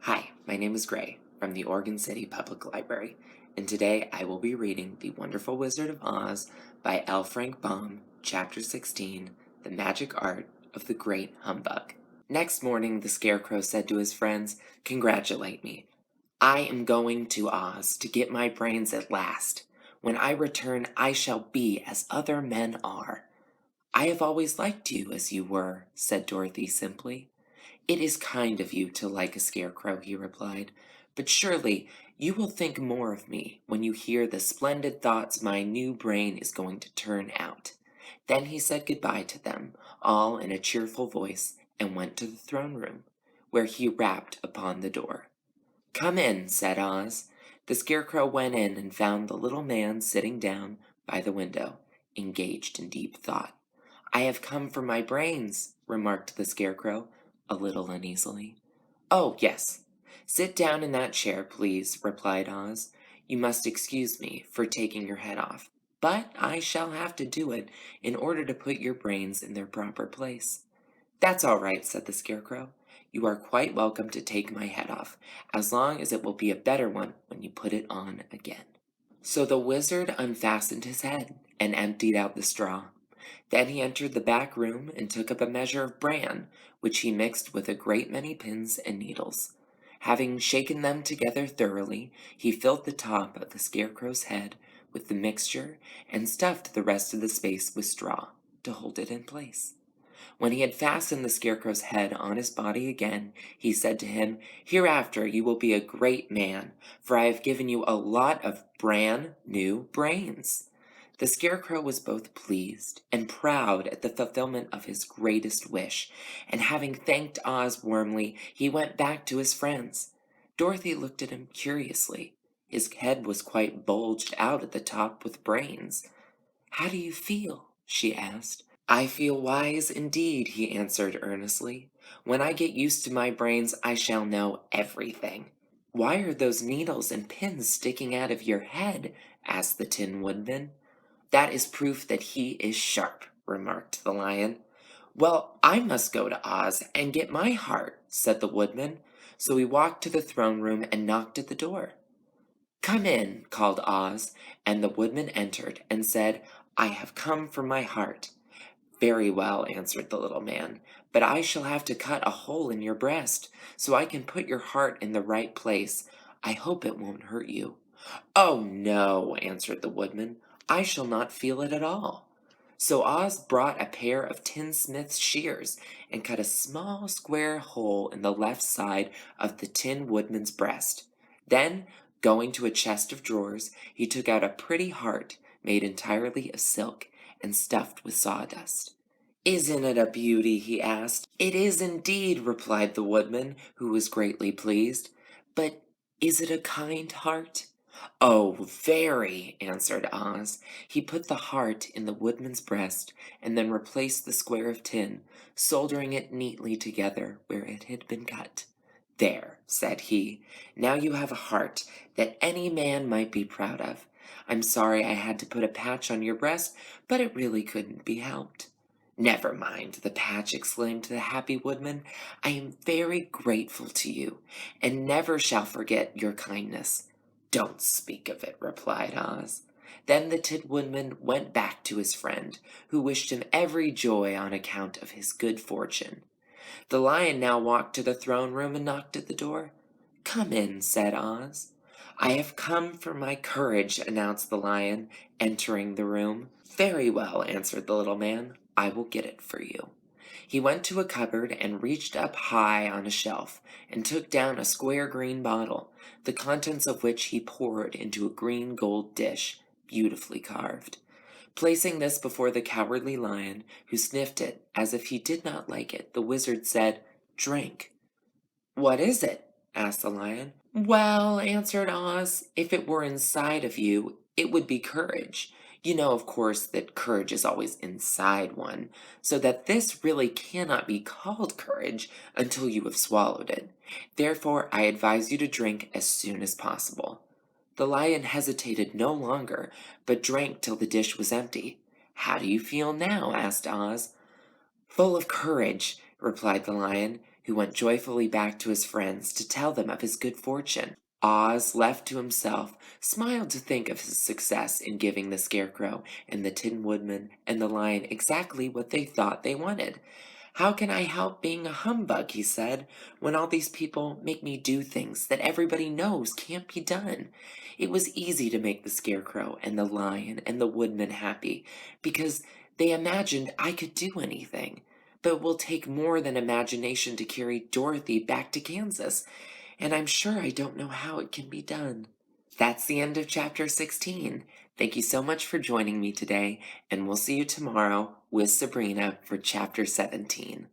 Hi, my name is Gray from the Oregon City Public Library, and today I will be reading The Wonderful Wizard of Oz by L. Frank Baum, Chapter 16, The Magic Art of the Great Humbug. Next morning, the Scarecrow said to his friends, "Congratulate me. I am going to Oz to get my brains at last. When I return, I shall be as other men are." "I have always liked you as you were," said Dorothy simply. "It is kind of you to like a scarecrow," he replied, "but surely you will think more of me when you hear the splendid thoughts my new brain is going to turn out." Then he said goodbye to them, all in a cheerful voice, and went to the throne room, where he rapped upon the door. "Come in," said Oz. The Scarecrow went in and found the little man sitting down by the window, engaged in deep thought. "I have come for my brains," remarked the Scarecrow, a little uneasily. "Oh, yes. Sit down in that chair, please," replied Oz. "You must excuse me for taking your head off, but I shall have to do it in order to put your brains in their proper place." "That's all right," said the Scarecrow. "You are quite welcome to take my head off, as long as it will be a better one when you put it on again." So the wizard unfastened his head and emptied out the straw. Then he entered the back room and took up a measure of bran, which he mixed with a great many pins and needles. Having shaken them together thoroughly, he filled the top of the Scarecrow's head with the mixture and stuffed the rest of the space with straw to hold it in place. When he had fastened the Scarecrow's head on his body again, he said to him, "Hereafter you will be a great man, for I have given you a lot of brand new brains." The Scarecrow was both pleased and proud at the fulfillment of his greatest wish, and having thanked Oz warmly, he went back to his friends. Dorothy looked at him curiously. His head was quite bulged out at the top with brains. "How do you feel?" she asked. "I feel wise indeed," he answered earnestly. "When I get used to my brains, I shall know everything." "Why are those needles and pins sticking out of your head?" asked the Tin Woodman. "That is proof that he is sharp," remarked the Lion. "Well, I must go to Oz and get my heart," said the Woodman. So he walked to the throne room and knocked at the door. "Come in," called Oz, and the Woodman entered and said, "I have come for my heart." "Very well," answered the little man, "but I shall have to cut a hole in your breast, so I can put your heart in the right place. I hope it won't hurt you." "Oh, no," answered the Woodman, "I shall not feel it at all." So Oz brought a pair of tinsmith's shears and cut a small square hole in the left side of the Tin Woodman's breast. Then, going to a chest of drawers, he took out a pretty heart made entirely of silk and stuffed with sawdust. "Isn't it a beauty?" he asked. "It is indeed," replied the Woodman, who was greatly pleased. "But is it a kind heart?" "Oh, very," answered Oz. He put the heart in the Woodman's breast and then replaced the square of tin, soldering it neatly together where it had been cut. "There," said he, "now you have a heart that any man might be proud of. I'm sorry I had to put a patch on your breast, but it really couldn't be helped." "Never mind the patch," exclaimed the happy Woodman. "I am very grateful to you, and never shall forget your kindness." "Don't speak of it," replied Oz. Then the Tin Woodman went back to his friend, who wished him every joy on account of his good fortune. The Lion now walked to the throne room and knocked at the door. "Come in," said Oz. "I have come for my courage," announced the Lion, entering the room. "Very well," answered the little man. "I will get it for you." He went to a cupboard and reached up high on a shelf and took down a square green bottle, the contents of which he poured into a green gold dish, beautifully carved. Placing this before the Cowardly Lion, who sniffed it as if he did not like it, the Wizard said, "Drink." "What is it?" asked the Lion. "Well," answered Oz, "if it were inside of you, it would be courage. You know, of course, that courage is always inside one, so that this really cannot be called courage until you have swallowed it. Therefore, I advise you to drink as soon as possible." The Lion hesitated no longer, but drank till the dish was empty. "How do you feel now?" asked Oz. "Full of courage," replied the lion, who went joyfully back to his friends to tell them of his good fortune. Oz, left to himself, smiled to think of his success in giving the Scarecrow and the Tin Woodman and the Lion exactly what they thought they wanted. "How can I help being a humbug," he said, "when all these people make me do things that everybody knows can't be done?" It was easy to make the Scarecrow and the Lion and the Woodman happy, because they imagined I could do anything. But it will take more than imagination to carry Dorothy back to Kansas, and I'm sure I don't know how it can be done. That's the end of chapter 16. Thank you so much for joining me today, and we'll see you tomorrow with Sabrina for chapter 17.